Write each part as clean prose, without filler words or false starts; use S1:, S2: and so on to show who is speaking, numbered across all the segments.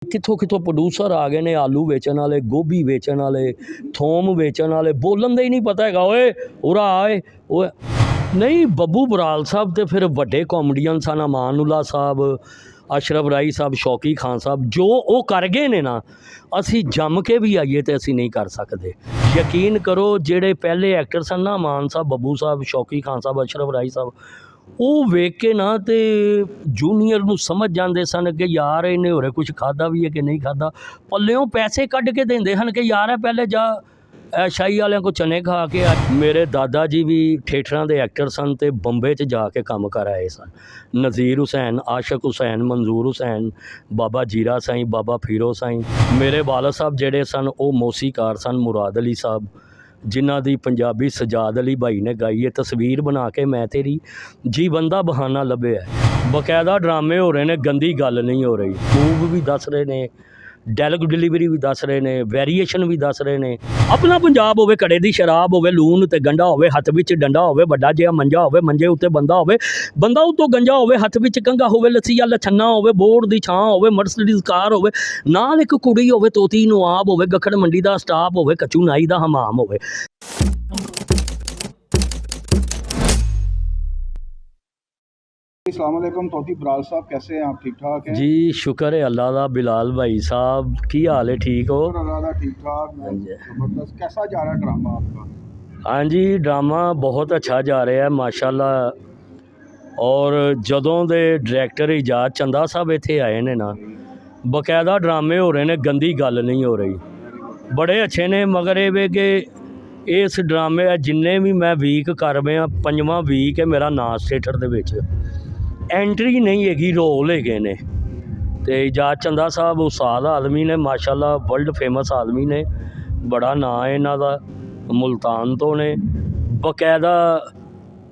S1: ਕਿੱਥੋਂ ਕਿੱਥੋਂ ਪ੍ਰੋਡਿਊਸਰ ਆ ਗਏ ਨੇ, ਆਲੂ ਵੇਚਣ ਵਾਲੇ, ਗੋਭੀ ਵੇਚਣ ਵਾਲੇ, ਥੋਮ ਵੇਚਣ ਵਾਲੇ, ਬੋਲਣ ਦਾ ਹੀ ਨਹੀਂ ਪਤਾ ਹੈਗਾ। ਓਏ ਉਰਾ ਆਏ ਓਏ ਨਹੀਂ। ਬੱਬੂ ਬਰਾਲ ਸਾਹਿਬ ਤੇ ਫਿਰ ਵੱਡੇ ਕਾਮੇਡੀਅਨ ਸਨ, ਅਮਾਨੁੱਲਾ ਸਾਹਿਬ, ਅਸ਼ਰਫ ਰਾਈ ਸਾਹਿਬ, ਸ਼ੌਕੀ ਖਾਨ ਸਾਹਿਬ, ਜੋ ਉਹ ਕਰ ਗਏ ਨੇ ਨਾ, ਅਸੀਂ ਜੰਮ ਕੇ ਵੀ ਆਈਏ ਤੇ ਅਸੀਂ ਨਹੀਂ ਕਰ ਸਕਦੇ। ਯਕੀਨ ਕਰੋ, ਜਿਹੜੇ ਪਹਿਲੇ ਐਕਟਰ ਸਨ ਨਾ, ਅਮਾਨ ਸਾਹਿਬ, ਬੱਬੂ ਸਾਹਿਬ, ਸ਼ੌਕੀ ਖਾਨ ਸਾਹਿਬ, ਅਸ਼ਰਫ ਰਾਈ ਸਾਹਿਬ, ਉਹ ਵੇਖ ਕੇ ਨਾ ਤੇ ਜੂਨੀਅਰ ਨੂੰ ਸਮਝ ਜਾਂਦੇ ਸਨ ਕਿ ਯਾਰ ਇਹਨੇ ਹੋਰੇ ਕੁਝ ਖਾਦਾ ਵੀ ਹੈ ਕਿ ਨਹੀਂ ਖਾਦਾ। ਪੱਲਿਓਂ ਪੈਸੇ ਕੱਢ ਕੇ ਦਿੰਦੇ ਹਨ ਕਿ ਯਾਰ ਪਹਿਲੇ ਜਾ ਸ਼ਾਹੀ ਵਾਲਿਆਂ ਕੋ ਚਨੇ ਖਾ ਕੇ ਆ। ਮੇਰੇ ਦਾਦਾ ਜੀ ਵੀ ਥੀਏਟਰਾਂ ਦੇ ਐਕਟਰ ਸਨ ਤੇ ਬੰਬੇ 'ਚ ਜਾ ਕੇ ਕੰਮ ਕਰ ਆਏ ਸਨ। ਨਜ਼ੀਰ ਹੁਸੈਨ, ਆਸ਼ਕ ਹੁਸੈਨ, ਮਨਜ਼ੂਰ ਹੁਸੈਨ, ਬਾਬਾ ਜੀਰਾ ਸਾਈਂ, ਬਾਬਾ ਫੀਰੋ ਸਾਈਂ। ਮੇਰੇ ਵਾਲਦ ਸਾਹਿਬ ਜਿਹੜੇ ਸਨ ਉਹ ਮੌਸੀਕਾਰ ਸਨ, ਮੁਰਾਦ ਅਲੀ ਸਾਹਿਬ, ਜਿਨ੍ਹਾਂ ਦੀ ਪੰਜਾਬੀ ਸਜਾਦ ਅਲੀ ਭਾਈ ਨੇ ਗਾਈ ਹੈ, ਤਸਵੀਰ ਬਣਾ ਕੇ ਮੈਂ ਤੇਰੀ, ਜੀ ਬੰਦਾ ਬਹਾਨਾ ਲੱਭਿਆ। ਬਕਾਇਦਾ ਡਰਾਮੇ ਹੋ ਰਹੇ ਨੇ, ਗੰਦੀ ਗੱਲ ਨਹੀਂ ਹੋ ਰਹੀ। ਮੂਵ ਵੀ ਦੱਸ ਰਹੇ ਨੇ, ਡਾਇਲੌਗ ਡਿਲੀਵਰੀ ਵੀ ਦੱਸ ਰਹੇ ਨੇ, ਵੈਰੀਏਸ਼ਨ ਵੀ ਦੱਸ ਰਹੇ ਨੇ। ਆਪਣਾ ਪੰਜਾਬ ਹੋਵੇ, ਕੜੇ ਦੀ ਸ਼ਰਾਬ ਹੋਵੇ, ਲੂਣ ਤੇ ਗੰਢਾ ਹੋਵੇ, ਹੱਥ ਵਿੱਚ ਡੰਡਾ ਹੋਵੇ, ਵੱਡਾ ਜਿਹਾ ਮੰਜਾ ਹੋਵੇ, ਮੰਜੇ ਉੱਤੇ ਬੰਦਾ ਹੋਵੇ, ਬੰਦਾ ਉੱਤੋਂ ਗੰਜਾ ਹੋਵੇ, ਹੱਥ ਵਿੱਚ ਕੰਘਾ ਹੋਵੇ, ਲੱਸੀਆ ਲੱਛਣਾ ਹੋਵੇ, ਬੋਰਡ ਦੀ ਛਾਂ ਹੋਵੇ, ਮਰਸਡੀਜ਼ ਕਾਰ ਹੋਵੇ, ਨਾਲ ਇੱਕ ਕੁੜੀ ਹੋਵੇ, ਤੋਤੀ ਨਵਾਬ ਹੋਵੇ, ਗੱਖੜ ਮੰਡੀ ਦਾ ਸਟਾਫ ਹੋਵੇ, ਕੱਚੂ ਨਾਈ ਦਾ ਹਮਾਮ ਹੋਵੇ।
S2: अस्सलाम वालेकुम तोती बराल साहब, कैसे हैं आप? ठीक ठाक हैं
S1: जी, शुक्र है अल्लाह का। बिलाल भाई साहब की हाल है? ठीक हो?
S2: अल्लाह ठीक ठाक। जबरदस्त। कैसा जा रहा है ड्रामा आपका?
S1: हाँ जी, ड्रामा बहुत अच्छा जा रहा है माशाल्लाह। और जदों दे डायरैक्टर इजाज़ चंदा साहब इत्थे आए ने ना, बकायदा ड्रामे हो रहे ने, गंदी गल नहीं हो रही, बड़े अच्छे ने। मगर ये वे कि इस ड्रामे जिन्ने भी मैं वीक कर रहा, पंजवां वीक है मेरा नास थिएटर दे विच, एंट्री नहीं हैगी, रोल हैगे ने। तो इजाज़ चंदा साहब उस्ताद आदमी ने माशाल्लाह, वर्ल्ड फेमस आदमी ने, बड़ा नां है इन्हां दा, मुल्तान तो ने। बकायदा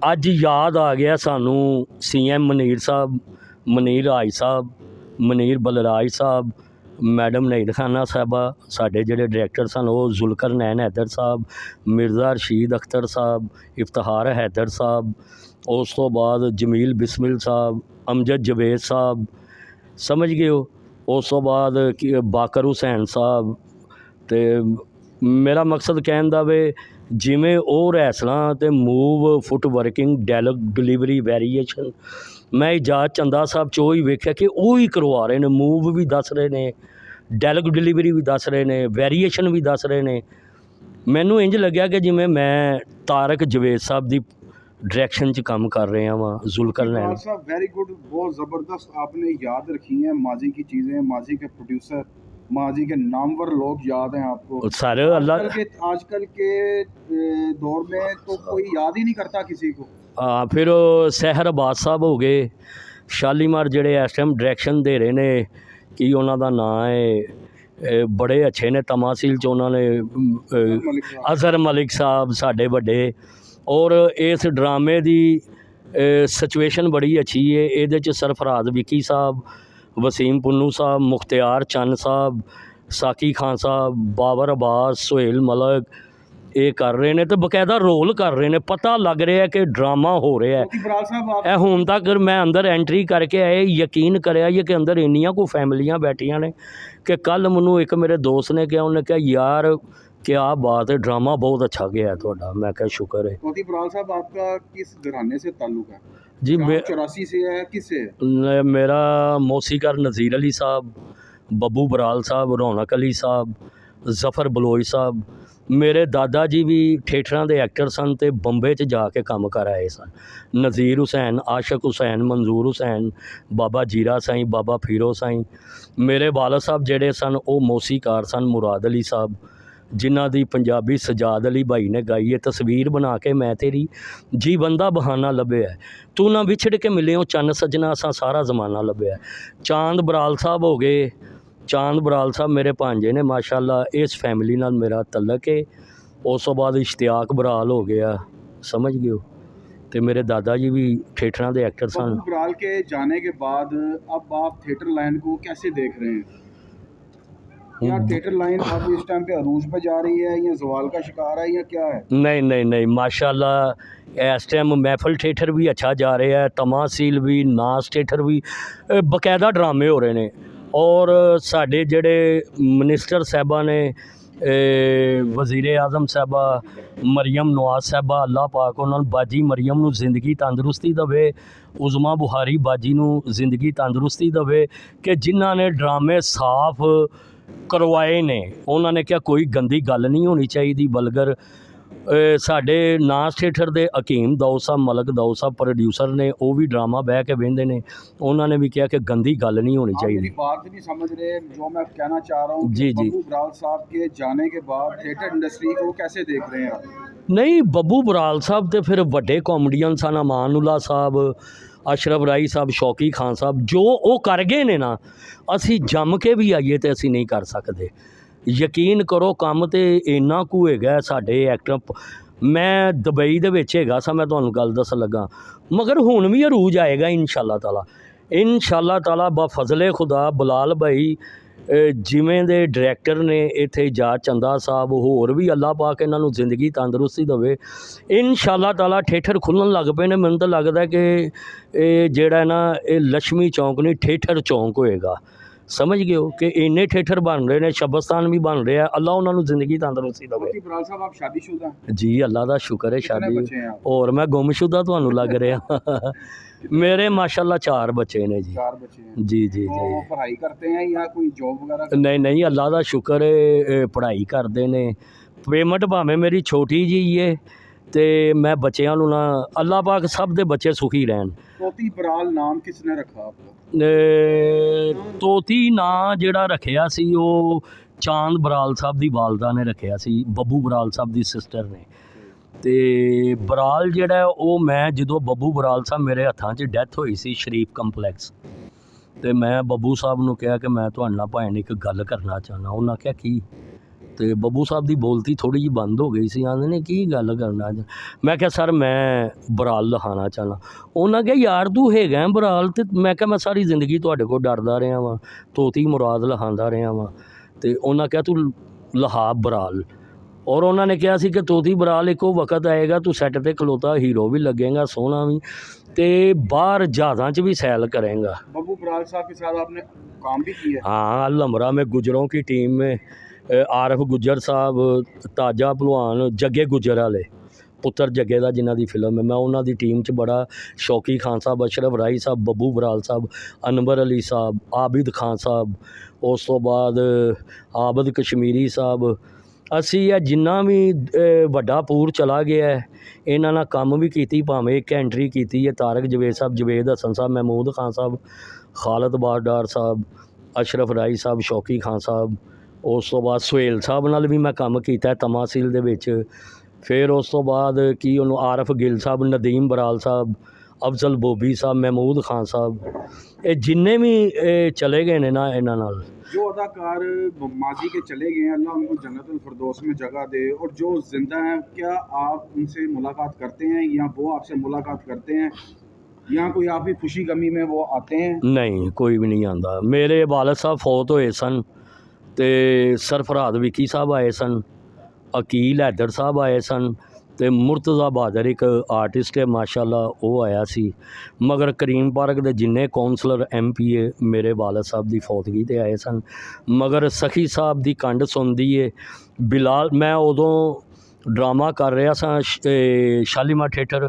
S1: अज याद आ गया सानू CM मनीर साहब, मनीर राज साहब, मनीर बलराज साहब, मैडम नईद खाना साहबा, साढ़े जिहड़े डायरैक्टर सन वो जुल्कर नैन हैदर साहब, मिर्ज़ा रशीद अख्तर साहब, इफ्तिखार हैदर साहब, उस तो बाद जमील बिस्मिल साहब, अमजद जवेद साहब, समझ गए हो। उस तो बाद बाकर हुसैन साहब। तो मेरा मकसद कहने दा वे, जिमें और रैसलां ते move, foot working, dialogue delivery, variation, मैं इजाज़ चंदा साहब चो ही वेख्या कि वो ही करवा रहे हैं। मूव भी दस रहे हैं, डायलॉग डिलीवरी भी दस रहे हैं, वैरीएशन भी दस रहे हैं। मैनू इंज लग्या कि जिमें मैं तारक जवेद साहब की डायरैक्शन च काम कर रहे हैं। जुल्कर नैन
S2: साहब वेरी गुड, बहुत ज़बरदस्त आपने याद रखी हैं माजी की चीज़ें, माजी के प्रोड्यूसर, माजी के नामवर लोग याद हैं आपको
S1: सारे। अल्लाह
S2: आजकल के दौर में तो कोई याद ही नहीं करता किसी को।
S1: हाँ, फिर सहर अब्बास साहब हो गए, शालीमार जिहड़े इस टाइम डायरैक्शन दे रहे ने, कि उन्हां दा नाम है, बड़े अच्छे ने। तमासील च उन्होंने अजहर मलिक साहब साढ़े बड़े। और इस ड्रामे की सिचुएशन बड़ी अच्छी है। ये सरफराज विकी साहब, वसीम पुन्नू साहब, मुख्तियार चंद साहब, साकी खान साहब, बाबर अब्बास, सोहेल मलक, ये कर रहे हैं। तो बकायदा रोल कर रहे हैं, पता लग रहा है कि ड्रामा हो रहा है। हुण तक मैं अंदर एंट्री करके आए, यकीन कराया कि अंदर इन्नियां को फैमिलियां बैठियां ने कि कल मैनू एक मेरे दोस्त ने कहा, उन्हें कहा यार क्या बात है, ड्रामा बहुत अच्छा गया है थोड़ा। मैं क्या शुक्र है।
S2: तोती बराल साहब आपका किस घराने से ताल्लुक़ है?
S1: जी
S2: 84 से है, किससे है?
S1: मेरा मौसीकार नज़ीर अली साहब, बब्बू बराल साहब, रौनक अली साहब, जफ़र बलोच साहब। मेरे दादा जी भी थिएटरां दे एक्टर सन ते बंबे च जाके काम कर आए सन। नज़ीर हुसैन, आशक हुसैन, मंजूर हुसैन, बाबा जीरा साईं, बाबा फीरो साईं। मेरे वालद साहब जेड़े सन वो मौसीकार सन, मुराद अली साहब, जिन्हां दी पंजाबी सजाद अली भाई ने गाई है, तस्वीर बना के मैं तेरी, जी बंदा बहाना लभ्या। तू ना विछड़ के मिले चन्न सजना, असां सारा जमाना लभ्या। चांद बराल साहब हो गए, चांद बराल साहब मेरे भांजे ने माशाल्लाह, इस फैमिली नाल मेरा तलक है। उस तो बाद इश्तियाक बराल हो गया, समझ गए हो। तो मेरे दादा जी भी थिएटरां दे एक्टर सन।
S2: बराल के जाने के बाद अब आप थिएटर लाइन को कैसे देख रहे हैं? या थिएटर लाइन अब इस टाइम पे अरूज पे जा रही है, या जवाल का शिकार है, या क्या है?
S1: नहीं नहीं नहीं, माशाल्लाह इस टाइम महफल थिएटर भी अच्छा जा रहा है, तमासील भी, नास थिएटर भी, बकायदा ड्रामे हो रहे हैं। ਔਰ ਸਾਡੇ ਜਿਹੜੇ ਮਿਨਿਸਟਰ ਸਾਹਿਬਾਂ ਨੇ, ਵਜ਼ੀਰ ਆਜ਼ਮ ਸਾਹਿਬਾ ਮਰੀਮ ਨਵਾਜ਼ ਸਾਹਿਬਾ, ਅੱਲਾਹ ਪਾਕ ਉਹਨਾਂ ਨੂੰ, ਬਾਜੀ ਮਰੀਮ ਨੂੰ ਜ਼ਿੰਦਗੀ ਤੰਦਰੁਸਤੀ ਦੇਵੇ, ਉਜ਼ਮਾ ਬੁਹਾਰੀ ਬਾਜੀ ਨੂੰ ਜ਼ਿੰਦਗੀ ਤੰਦਰੁਸਤੀ ਦੇਵੇ, ਕਿ ਜਿਨ੍ਹਾਂ ਨੇ ਡਰਾਮੇ ਸਾਫ਼ ਕਰਵਾਏ ਨੇ। ਉਹਨਾਂ ਨੇ ਕਿਹਾ ਕੋਈ ਗੰਦੀ ਗੱਲ ਨਹੀਂ ਹੋਣੀ ਚਾਹੀਦੀ, ਵਲਗਰ। ਸਾਡੇ ਨਾਸ ਥੀਏਟਰ ਦੇ ਹਕੀਮ ਦਾਊਦ ਸਾਹਿਬ, ਮਲਕ ਦਾਊਦ ਸਾਹਿਬ ਪ੍ਰੋਡਿਊਸਰ ਨੇ, ਉਹ ਵੀ ਡਰਾਮਾ ਬਹਿ ਕੇ ਵੇਖਦੇ ਨੇ। ਉਹਨਾਂ ने भी किया कि गंदी गल नहीं होनी चाहिए।
S2: मेरी बात नहीं समझ रहे, जो मैं कहना चाह रहा हूँ,
S1: जी, जी।
S2: बब्बू बराल साहब के जाने के बाद थिएटर इंडस्ट्री को कैसे देख रहे हैं आप?
S1: नहीं, ਬੱਬੂ ਬਰਾਲ ਸਾਹਿਬ ਤੇ ਫਿਰ ਵੱਡੇ ਕਾਮੇਡੀਅਨ ਸਨ, ਅਮਾਨੁੱਲਾ ਸਾਹਿਬ, ਅਸ਼ਰਫ ਰਾਈ ਸਾਹਿਬ, ਸ਼ੌਕੀ ਖਾਨ ਸਾਹਿਬ, ਜੋ ਉਹ ਕਰ ਗਏ ਨੇ ਨਾ, ਅਸੀਂ ਜੰਮ ਕੇ ਵੀ ਆਈਏ ਤੇ ਅਸੀਂ ਨਹੀਂ ਕਰ ਸਕਦੇ। ਯਕੀਨ ਕਰੋ, ਕੰਮ ਤੇ ਇੰਨਾ ਕੁ ਹੈਗਾ ਸਾਡੇ ਐਕਟਰ। ਮੈਂ ਦੁਬਈ ਦੇ ਵਿੱਚ ਹੈਗਾ ਸਾਂ, ਮੈਂ ਤੁਹਾਨੂੰ ਗੱਲ ਦੱਸਣ ਲੱਗਾ, ਮਗਰ ਹੁਣ ਵੀ ਅਰੂਜ ਆਏਗਾ ਇਨਸ਼ਾਅੱਲਾ ਤਾਲਾ। ਇਨਸ਼ਾਅੱਲਾ ਤਾਲਾ ਬਫਜ਼ਲੇ ਖੁਦਾ ਬਲਾਲ ਭਾਈ ਜਿਵੇਂ ਦੇ ਡਾਇਰੈਕਟਰ ਨੇ ਇੱਥੇ ਜਾ ਚੰਦਾ ਸਾਹਿਬ, ਹੋਰ ਵੀ ਅੱਲਾਹ ਪਾਕ ਇਹਨਾਂ ਨੂੰ ਜ਼ਿੰਦਗੀ ਤੰਦਰੁਸਤੀ ਦੇਵੇ। ਇਨਸ਼ਾਅੱਲਾ ਤਾਲਾ ਥੀਏਟਰ ਖੁੱਲ੍ਹਣ ਲੱਗ ਪਏ ਨੇ। ਮੈਨੂੰ ਤਾਂ ਲੱਗਦਾ ਕਿ ਇਹ ਜਿਹੜਾ ਨਾ, ਇਹ ਲక్ష్ਮੀ ਚੌਂਕ ਨਹੀਂ, ਥੀਏਟਰ ਚੌਂਕ ਹੋਏਗਾ। ਸਮਝ ਗਏ ਹੋ ਕਿ ਇੰਨੇ ਥੀਏਟਰ ਬਣ ਰਹੇ ਨੇ, ਸ਼ਬਸਤਾਨ ਵੀ ਬਣ ਰਿਹਾ। ਅੱਲਾਹ ਉਹਨਾਂ ਨੂੰ ਜ਼ਿੰਦਗੀ ਤੰਦਰੁਸਤੀ ਦੇਵੇ।
S2: बराल साहब, आप शादीशुदा?
S1: जी, अल्लाह का शुक्र है।
S2: कितने
S1: शादी
S2: बच्चे हैं आप?
S1: और मैं गुमशुदा ਤੁਹਾਨੂੰ ਲੱਗ ਰਿਹਾ। मेरे माशाल्लाह 4 बच्चे ने जी।
S2: 4 बच्चे हैं।
S1: जी जी
S2: तो
S1: जी।
S2: पढ़ाई करते हैं या कोई जॉब वगैरह?
S1: नहीं नहीं, अल्लाह का शुक्र है, पढ़ाई करते ने। पेमेंट भावें मेरी छोटी जी है, ਤੇ मैं ਬੱਚਿਆਂ ਨੂੰ ਨਾ, ਅੱਲਾਹ ਪਾਕ ਸਭ ਦੇ ਬੱਚੇ ਸੁਖੀ ਰਹਿਣ।
S2: तोती बराल नाम किसने रखा आपको?
S1: ਤੋਤੀ ਨਾਂ ਜਿਹੜਾ ਰੱਖਿਆ ਸੀ ਉਹ ਚਾਂਦ ਬਰਾਲ ਸਾਹਿਬ ਦੀ ਵਾਲਦਾ ਨੇ ਰੱਖਿਆ ਸੀ, ਬੱਬੂ ਬਰਾਲ ਸਾਹਿਬ ਦੀ ਸਿਸਟਰ ਨੇ। ਤੇ ਬਰਾਲ ਜਿਹੜਾ ਉਹ, ਮੈਂ ਜਦੋਂ ਬੱਬੂ ਬਰਾਲ ਸਾਹਿਬ ਮੇਰੇ ਹੱਥਾਂ 'ਚ ਡੈਥ ਹੋਈ ਸੀ ਸ਼ਰੀਫ ਕੰਪਲੈਕਸ, ਤੇ ਮੈਂ ਬੱਬੂ ਸਾਹਿਬ ਨੂੰ ਕਿਹਾ ਕਿ ਮੈਂ ਤੁਹਾਡੇ ਨਾਲ ਭਾਵੇਂ ਇੱਕ ਗੱਲ ਕਰਨਾ ਚਾਹੁੰਦਾ। ਉਹਨਾਂ ਕਿਹਾ ਕੀ? ਤੇ ਬੱਬੂ ਸਾਹਿਬ ਦੀ ਬੋਲਤੀ ਥੋੜ੍ਹੀ ਜਿਹੀ ਬੰਦ ਹੋ ਗਈ ਸੀ। ਆਂਦੇ ਨੇ ਕੀ ਗੱਲ ਕਰਨਾ? ਮੈਂ ਕਿਹਾ ਸਰ ਮੈਂ ਬਰਾਲ ਲਿਖਾਉਣਾ ਚਾਹੁੰਦਾ। ਉਹਨਾਂ ਕਿਹਾ ਯਾਰ ਤੂੰ ਹੈਗਾ ਬਰਾਲ। ਤੇ ਮੈਂ ਕਿਹਾ ਮੈਂ ਸਾਰੀ ਜ਼ਿੰਦਗੀ ਤੁਹਾਡੇ ਕੋਲ ਡਰਦਾ ਰਿਹਾ ਵਾਂ, ਤੋਤੀ ਮੁਰਾਦ ਲਿਖਾਉਂਦਾ ਰਿਹਾ ਵਾਂ। ਤੇ ਉਹਨਾਂ ਕਿਹਾ ਤੂੰ ਲਿਖਾ ਬਰਾਲ। ਔਰ ਉਹਨਾਂ ਨੇ ਕਿਹਾ ਸੀ ਕਿ ਤੋਤੀ ਬਰਾਲ ਇੱਕੋ ਵਕਤ ਆਏਗਾ, ਤੂੰ ਸੈੱਟ 'ਤੇ ਖਲੋਤਾ ਹੀਰੋ ਵੀ ਲੱਗੇਗਾ, ਸੋਹਣਾ ਵੀ, ਤੇ ਬਾਹਰ जहाज़ों 'ਚ भी सैल करेगा।
S2: बब्बू बराल साहब के साथ आपने काम भी किया?
S1: हाँ, अलमरा में गुजरों की टीम में आरफ गुजर साहब, ताजा भलवान, जगे गुजर वाले पुत्र जगे का जिन्हों की फिल्म है, मैं उन्होंने टीम च बड़ा, शौकी खान साहब, अशरफ राई साहब, बब्बू बराल साहब, अनवर अली साहब, आबिद खान साहब, उस तो बाद आबिद कश्मीरी साहब, ਅਸੀਂ ਇਹ ਜਿੰਨਾ ਵੀ ਵੱਡਾ ਪੂਰ ਚਲਾ ਗਿਆ ਹੈ, ਇਹਨਾਂ ਨਾਲ ਕੰਮ ਵੀ ਕੀਤੀ। ਭਾਵੇਂ ਇੱਕ ਐਂਟਰੀ ਕੀਤੀ ਹੈ ਤਾਰਕ ਜਵੇਦ ਸਾਹਿਬ, ਜਵੇਦ ਹਸਨ ਸਾਹਿਬ, ਮਹਿਮੂਦ ਖਾਨ ਸਾਹਿਬ, ਖਾਲਦ ਬਾਰਡਾਰ ਸਾਹਿਬ, ਅਸ਼ਰਫ ਰਾਈ ਸਾਹਿਬ, ਸ਼ੌਕੀ ਖਾਨ ਸਾਹਿਬ। ਉਸ ਤੋਂ ਬਾਅਦ ਸੁਹੇਲ ਸਾਹਿਬ ਨਾਲ ਵੀ ਮੈਂ ਕੰਮ ਕੀਤਾ ਤਮਾਸੀਲ ਦੇ ਵਿੱਚ। ਫਿਰ ਉਸ ਤੋਂ ਬਾਅਦ ਕੀ ਉਹਨੂੰ ਆਰਫ ਗਿੱਲ ਸਾਹਿਬ, ਨਦੀਮ ਬਰਾਲ ਸਾਹਿਬ, ਅਫਜ਼ਲ ਬੋਬੀ ਸਾਹਿਬ, ਮਹਿਮੂਦ ਖਾਨ ਸਾਹਿਬ, ਇਹ ਜਿੰਨੇ ਵੀ ਚਲੇ ਗਏ ਨੇ ਨਾ ਇਹਨਾਂ ਨਾਲ।
S2: जो अदाकार माजी के चले गए हैं, अल्लाह उनको जन्नतुल फिरदौस में जगह दे, और जो जिंदा हैं, क्या आप उनसे मुलाकात करते हैं या वो आपसे मुलाकात करते हैं, या कोई आपकी खुशी गमी में वो आते हैं?
S1: नहीं, कोई भी नहीं आता। मेरे वालद साहब फौत होए सन, तो सरफराज विकी साहब आए सन, अकील हैदर साहब आए सन, तो मुर्तज़ा बहादुर एक आर्टिस्ट है माशाल्लाह, वो आया सी। मगर करीम पार्क के जिन्ने कौंसलर MP मेरे वालद साहब की फौतगी ते आए सन। मगर सखी साहब की कंड सुनदी है बिलाल। मैं उदों ड्रामा कर रहा सा शालीमार थिएटर,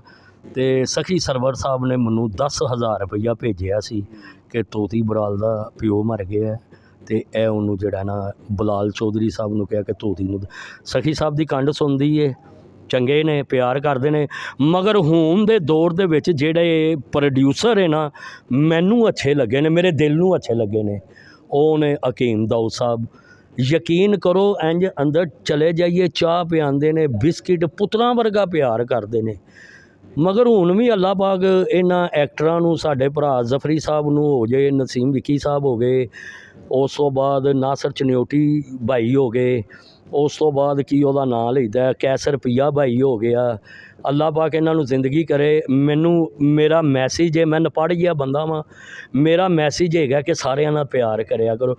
S1: तो सखी सरवर साहब ने मैनू 10,000 रुपया भेजा सी कि तोती बराल का प्यो मर गया है, तो यह उन्होंने जड़ा ना बलाल चौधरी साहब ने कहा कि तोती नूं। सखी साहब की कंड सुनदी है, ਚੰਗੇ ਨੇ, ਪਿਆਰ ਕਰਦੇ ਨੇ। ਮਗਰ ਹੁਣ ਦੇ ਦੌਰ ਦੇ ਵਿੱਚ ਜਿਹੜੇ ਪ੍ਰੋਡਿਊਸਰ ਹੈ ਨਾ, ਮੈਨੂੰ ਅੱਛੇ ਲੱਗੇ ਨੇ, ਮੇਰੇ ਦਿਲ ਨੂੰ ਅੱਛੇ ਲੱਗੇ ਨੇ, ਉਹ ਨੇ ਹਕੀਮ ਦਾਊਦ ਸਾਹਿਬ। ਯਕੀਨ ਕਰੋ, ਇੰਜ ਅੰਦਰ ਚਲੇ ਜਾਈਏ, ਚਾਹ ਪਿਆਉਂਦੇ ਨੇ, ਬਿਸਕਿਟ, ਪੁੱਤਰਾਂ ਵਰਗਾ ਪਿਆਰ ਕਰਦੇ ਨੇ। ਮਗਰ ਹੁਣ ਵੀ ਅੱਲਾਹ ਪਾਕ ਇਹਨਾਂ ਐਕਟਰਾਂ ਨੂੰ, ਸਾਡੇ ਭਰਾ ਜ਼ਫਰੀ ਸਾਹਿਬ ਨੂੰ ਹੋ ਜੇ, ਨਸੀਮ ਵਿੱਕੀ ਸਾਹਿਬ ਹੋ ਗਏ, ਉਸ ਤੋਂ ਬਾਅਦ ਨਾਸਰ ਚਨਿਓਟੀ ਭਾਈ ਹੋ ਗਏ, ਉਸ ਤੋਂ ਬਾਅਦ ਕੀ ਉਹਦਾ ਨਾਂ ਲਈਦਾ, ਕੈਸਰ ਪੀਆ ਭਾਈ ਹੋ ਗਿਆ। ਅੱਲਾਹ ਪਾਕ ਇਹਨਾਂ ਨੂੰ ਜ਼ਿੰਦਗੀ ਕਰੇ। ਮੈਨੂੰ ਮੇਰਾ ਮੈਸੇਜ ਹੈ, ਮੈਂ ਨਪੜ੍ਹ ਗਿਆ ਬੰਦਾ ਵਾਂ, ਮੇਰਾ ਮੈਸੇਜ ਹੈਗਾ ਕਿ ਸਾਰਿਆਂ ਨਾਲ ਪਿਆਰ ਕਰਿਆ ਕਰੋ।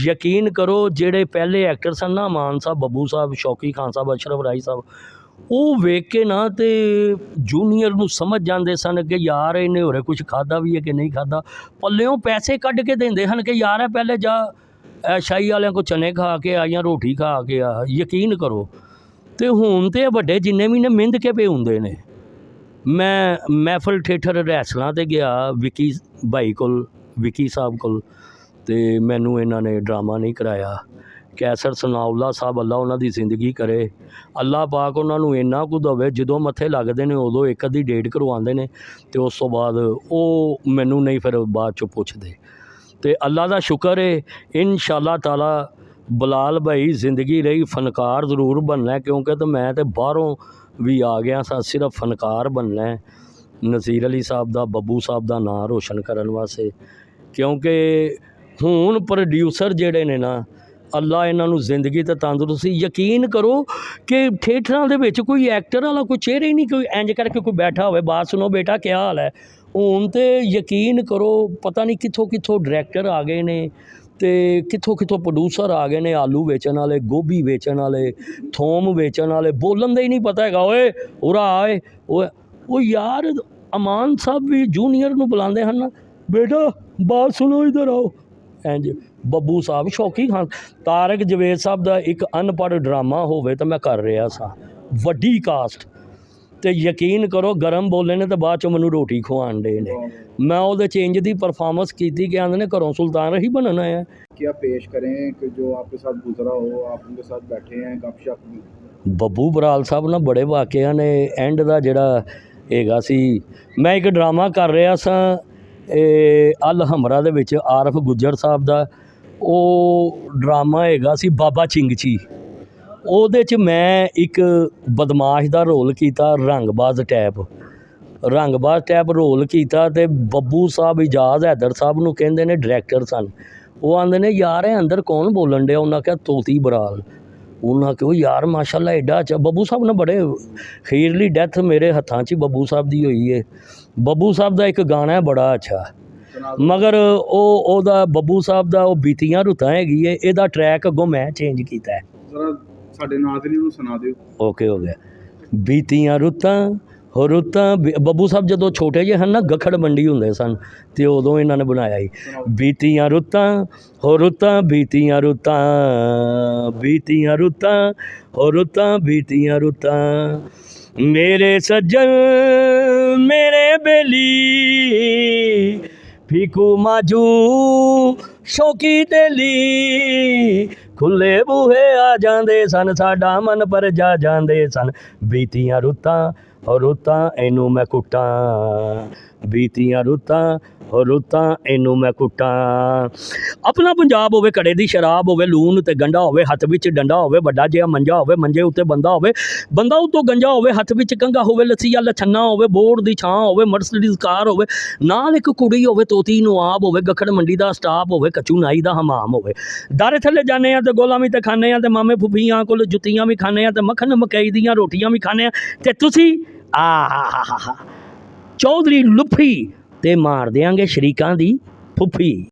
S1: ਯਕੀਨ ਕਰੋ, ਜਿਹੜੇ ਪਹਿਲੇ ਐਕਟਰ ਸਨ ਨਾ, ਮਾਨ ਸਾਹਿਬ, ਬੱਬੂ ਸਾਹਿਬ, ਸ਼ੌਕੀ ਖਾਨ ਸਾਹਿਬ, ਅਸ਼ਰਫ ਰਾਈ ਸਾਹਿਬ, ਉਹ ਵੇਖ ਕੇ ਨਾ ਤੇ ਜੂਨੀਅਰ ਨੂੰ ਸਮਝ ਜਾਂਦੇ ਸਨ ਕਿ ਯਾਰ ਇਹਨੇ ਹੋਰੇ ਕੁਝ ਖਾਦਾ ਵੀ ਹੈ ਕਿ ਨਹੀਂ ਖਾਦਾ। ਪੱਲਿਓਂ ਪੈਸੇ ਕੱਢ ਕੇ ਦਿੰਦੇ ਹਨ ਕਿ ਯਾਰ ਇਹ ਪਹਿਲੇ ਜਾ ਸ਼ਾਹੀ ਵਾਲਿਆਂ ਕੋ ਚਨੇ ਖਾ ਕੇ ਆ ਜਾਂ ਰੋਟੀ ਖਾ ਕੇ ਆ। ਯਕੀਨ ਕਰੋ। ਤੇ ਹੁਣ ਤੇ ਵੱਡੇ ਜਿੰਨੇ ਵੀ ਨੇ ਮਿੰਦ ਕੇ ਪਏ ਹੁੰਦੇ ਨੇ। ਮੈਂ ਮਹਿਫਲ ਥੀਏਟਰ ਰੈਸਲਾਂ 'ਤੇ ਗਿਆ ਵਿੱਕੀ ਭਾਈ ਕੋਲ, ਵਿੱਕੀ ਸਾਹਿਬ ਕੋਲ, ਤੇ ਮੈਨੂੰ ਇਹਨਾਂ ਨੇ ਡਰਾਮਾ ਨਹੀਂ ਕਰਾਇਆ। ਕੈਸਰ ਸਨਾਉਲਾ ਸਾਹਿਬ, ਅੱਲਾ ਉਹਨਾਂ ਦੀ ਜ਼ਿੰਦਗੀ ਕਰੇ, ਅੱਲਾ ਪਾਕ ਉਹਨਾਂ ਨੂੰ ਇੰਨਾ ਕੁ ਦੇਵੇ, ਜਦੋਂ ਮੱਥੇ ਲੱਗਦੇ ਨੇ ਉਦੋਂ ਇੱਕ ਅੱਧੀ ਡੇਟ ਕਰਵਾਉਂਦੇ ਨੇ ਅਤੇ ਉਸ ਤੋਂ ਬਾਅਦ ਉਹ ਮੈਨੂੰ ਨਹੀਂ ਫਿਰ ਬਾਅਦ 'ਚੋਂ ਪੁੱਛਦੇ। ਅਤੇ ਅੱਲਾ ਦਾ ਸ਼ੁਕਰ ਹੈ ਇਨਸ਼ਾਅੱਲਾ ਤਾਲਾ ਬਲਾਲ ਭਾਈ ਜ਼ਿੰਦਗੀ ਰਹੀ ਫਨਕਾਰ ਜ਼ਰੂਰ ਬਣਨਾ, ਕਿਉਂਕਿ ਤਾਂ ਮੈਂ ਤਾਂ ਬਾਹਰੋਂ ਵੀ ਆ ਗਿਆ ਸਾਂ ਸਿਰਫ ਫਨਕਾਰ ਬਣਨਾ, ਨਜ਼ੀਰ ਅਲੀ ਸਾਹਿਬ ਦਾ, ਬੱਬੂ ਸਾਹਿਬ ਦਾ ਨਾਂ ਰੋਸ਼ਨ ਕਰਨ ਵਾਸਤੇ। ਕਿਉਂਕਿ ਹੁਣ ਪ੍ਰੋਡਿਊਸਰ ਜਿਹੜੇ ਨੇ ਨਾ, ਅੱਲਾ ਇਹਨਾਂ ਨੂੰ ਜ਼ਿੰਦਗੀ ਤੇ ਤੰਦਰੁਸਤੀ। ਯਕੀਨ ਕਰੋ ਕਿ ਥੀਏਟਰਾਂ ਦੇ ਵਿੱਚ ਕੋਈ ਐਕਟਰ ਵਾਲਾ ਕੋਈ ਚਿਹਰਾ ਹੀ ਨਹੀਂ, ਕੋਈ ਇੰਜ ਕਰਕੇ ਕੋਈ ਬੈਠਾ ਹੋਵੇ ਬਾਤ ਸੁਣੋ ਬੇਟਾ ਕੀ ਹਾਲ ਹੈ। ਹੁਣ ਤੇ ਯਕੀਨ ਕਰੋ ਪਤਾ ਨਹੀਂ ਕਿੱਥੋਂ ਕਿੱਥੋਂ ਡਾਇਰੈਕਟਰ ਆ ਗਏ ਨੇ ਅਤੇ ਕਿੱਥੋਂ ਕਿੱਥੋਂ ਪ੍ਰੋਡਿਊਸਰ ਆ ਗਏ ਨੇ, ਆਲੂ ਵੇਚਣ ਵਾਲੇ, ਗੋਭੀ ਵੇਚਣ ਵਾਲੇ, ਥੋਮ ਵੇਚਣ ਵਾਲੇ, ਬੋਲਣ ਦਾ ਹੀ ਨਹੀਂ ਪਤਾ ਹੈਗਾ। ਓਏ ਉਰਾ ਆਏ, ਉਹ ਯਾਰ ਅਮਾਨ ਸਾਹਿਬ ਵੀ ਜੂਨੀਅਰ ਨੂੰ ਬੁਲਾਉਂਦੇ ਹਨ, ਬੇਟਾ ਬਾਤ ਸੁਣੋ ਇੱਧਰ ਆਓ। ਇੰਜ ਬੱਬੂ ਸਾਹਿਬ ਸ਼ੌਕੀ ਖਾਨ, ਤਾਰਕ ਜਵੇਦ ਸਾਹਿਬ ਦਾ ਇੱਕ ਅਨਪੜ੍ਹ ਡਰਾਮਾ ਹੋਵੇ ਤਾਂ ਮੈਂ ਕਰ ਰਿਹਾ ਸਾਂ, ਵੱਡੀ ਕਾਸਟ, ਅਤੇ ਯਕੀਨ ਕਰੋ ਗਰਮ ਬੋਲੇ ਨੇ ਤਾਂ ਬਾਅਦ 'ਚੋਂ ਮੈਨੂੰ ਰੋਟੀ ਖਵਾਉਣ ਡੇ ਨੇ। ਮੈਂ ਉਹਦੇ 'ਚ ਇੰਜ ਦੀ ਪਰਫਾਰਮੈਂਸ ਕੀਤੀ ਕਿ ਆਂਦੇ ਨੇ ਘਰੋਂ ਸੁਲਤਾਨ रही बनना है।
S2: क्या पेश करें कि जो आपके साथ गुजरा हो, आप उनके साथ बैठे हैं गपशप।
S1: ਬੱਬੂ ਬਰਾਲ ਸਾਹਿਬ ਨਾਲ ਬੜੇ ਵਾਕਿਆ ਨੇ। ਐਂਡ ਦਾ ਜਿਹੜਾ ਹੈਗਾ ਸੀ, ਮੈਂ ਇੱਕ ਡਰਾਮਾ ਕਰ ਰਿਹਾ ਸਾਂ ਅਲ ਹਮਰਾ ਦੇ ਵਿੱਚ ਆਰਫ ਗੁੱਜਰ ਸਾਹਿਬ ਦਾ, ਉਹ ਡਰਾਮਾ ਹੈਗਾ ਸੀ ਬਾਬਾ ਚਿੰਗਚੀ। ਉਹਦੇ 'ਚ ਮੈਂ ਇੱਕ ਬਦਮਾਸ਼ ਦਾ ਰੋਲ ਕੀਤਾ, ਰੰਗਬਾਜ਼ ਟੈਪ ਰੋਲ ਕੀਤਾ। ਅਤੇ ਬੱਬੂ ਸਾਹਿਬ ਇਜਾਜ਼ ਹੈਦਰ ਸਾਹਿਬ ਨੂੰ ਕਹਿੰਦੇ ਨੇ ਡਾਇਰੈਕਟਰ ਸਨ। ਉਹ ਆਂਦੇ ਨੇ ਯਾਰ ਇਹ ਅੰਦਰ ਕੌਣ ਬੋਲਣ ਡਿਆ? ਉਹਨਾਂ ਕਿਹਾ ਤੋਤੀ ਬਰਾਲ। ਉਹਨਾਂ ਕਿਹਾ ਯਾਰ ਮਾਸ਼ਾਅੱਲਾ ਐਡਾ ਅੱਛਾ। ਬੱਬੂ ਸਾਹਿਬ ਨੇ ਬੜੇ, ਖੀਰਲੀ ਡੈਥ ਮੇਰੇ ਹੱਥਾਂ 'ਚ ਹੀ ਬੱਬੂ ਸਾਹਿਬ ਦੀ ਹੋਈ ਹੈ। ਬੱਬੂ ਸਾਹਿਬ ਦਾ ਇੱਕ ਗਾਣਾ ਹੈ ਬੜਾ ਅੱਛਾ, ਮਗਰ ਉਹਦਾ ਬੱਬੂ ਸਾਹਿਬ ਦਾ ਉਹ ਬੀਤੀਆਂ ਰੁੱਤਾਂ ਹੈਗੀ ਹੈ, ਇਹਦਾ ਟਰੈਕ ਅੱਗੋਂ ਮੈਂ ਚੇਂਜ ਕੀਤਾ ਹੈ।
S2: ਜ਼ਰਾ ਸਾਡੇ ਨਾਜ਼ਰੀਨ ਨੂੰ ਸੁਣਾ ਦਿਓ।
S1: ਓਕੇ ਹੋ ਗਿਆ। ਬੀਤੀਆਂ ਰੁੱਤਾਂ ਹੋ ਰੁੱਤਾਂ, ਬੱਬੂ ਸਾਹਿਬ ਜਦੋਂ ਛੋਟੇ ਜਿਹੇ ਹਨ ਨਾ, ਗਖੜ ਮੰਡੀ ਹੁੰਦੇ ਸਨ ਅਤੇ ਉਦੋਂ ਇਹਨਾਂ ਨੇ ਬਣਾਇਆ ਸੀ। ਬੀਤੀਆਂ ਰੁੱਤਾਂ ਹੋ ਰੁੱਤਾਂ, ਬੀਤੀਆਂ ਰੁੱਤਾਂ, ਬੀਤੀਆਂ ਰੁੱਤਾਂ ਹੋ ਰੁੱਤਾਂ, ਬੀਤੀਆਂ ਰੁੱਤਾਂ, ਮੇਰੇ ਸੱਜਣ ਮੇਰੇ ਬੇਲੀ ਫੀਕੂ ਮਾਜੂ ਸ਼ੌਕੀ ਤੇਲੀ, ਖੁੱਲੇ ਬੂਹੇ ਆ ਜਾਂਦੇ ਸਨ, ਸਾਡਾ ਮਨ ਪਰ ਜਾ ਜਾਂਦੇ ਸਨ। ਬੀਤੀਆਂ ਰੁੱਤਾਂ ਹੋ ਰੁੱਤਾਂ ਇਹਨੂੰ ਮੈਂ ਕੁੱਟਾਂ, ਬੀਤੀਆਂ ਰੁੱਤਾਂ ਹੋ ਰੁੱਤਾਂ ਇਹਨੂੰ ਮੈਂ ਕੁੱਟਾਂ। ਆਪਣਾ ਪੰਜਾਬ ਹੋਵੇ, ਘੜੇ ਦੀ ਸ਼ਰਾਬ ਹੋਵੇ, ਲੂਣ ਅਤੇ ਗੰਢਾ ਹੋਵੇ, ਹੱਥ ਵਿੱਚ ਡੰਡਾ ਹੋਵੇ, ਵੱਡਾ ਜਿਹਾ ਮੰਜਾ ਹੋਵੇ, ਮੰਜੇ ਉੱਤੇ ਬੰਦਾ ਹੋਵੇ, ਬੰਦਾ ਉੱਤੋਂ ਗੰਜਾ ਹੋਵੇ, ਹੱਥ ਵਿੱਚ ਕੰਘਾ ਹੋਵੇ, ਲੱਸੀ ਵਾਲਾ ਛੰਨਾ ਹੋਵੇ, ਬੋਰਡ ਦੀ ਛਾਂ ਹੋਵੇ, ਮਰਸਡੀਜ਼ ਕਾਰ ਹੋਵੇ, ਨਾਲ ਇੱਕ ਕੁੜੀ ਹੋਵੇ, ਤੋਤੀ ਨਵਾਬ ਹੋਵੇ, ਗਖੜ ਮੰਡੀ ਦਾ ਸਟਾਫ ਹੋਵੇ, ਕੱਚੂ ਨਾਈ ਦਾ ਹਮਾਮ ਹੋਵੇ। ਦਾਰੇ ਥੱਲੇ ਜਾਂਦੇ ਹਾਂ ਅਤੇ ਗੋਲਾਂ ਵੀ ਤਾਂ ਖਾਂਦੇ ਹਾਂ, ਅਤੇ ਮਾਮੇ ਫੁੱਫੀਆਂ ਕੋਲ ਜੁੱਤੀਆਂ ਵੀ ਖਾਂਦੇ ਹਾਂ, ਅਤੇ ਮੱਖਣ ਮਕਈ ਦੀਆਂ ਰੋਟੀਆਂ ਵੀ ਖਾਂਦੇ ਹਾਂ। ਅਤੇ ਤੁਸੀਂ ਚੌਧਰੀ ਲੁੱਫੀ ਅਤੇ ਮਾਰ ਦਿਆਂਗੇ ਸ਼ਰੀਕਾਂ ਦੀ ਫੁੱਫੀ।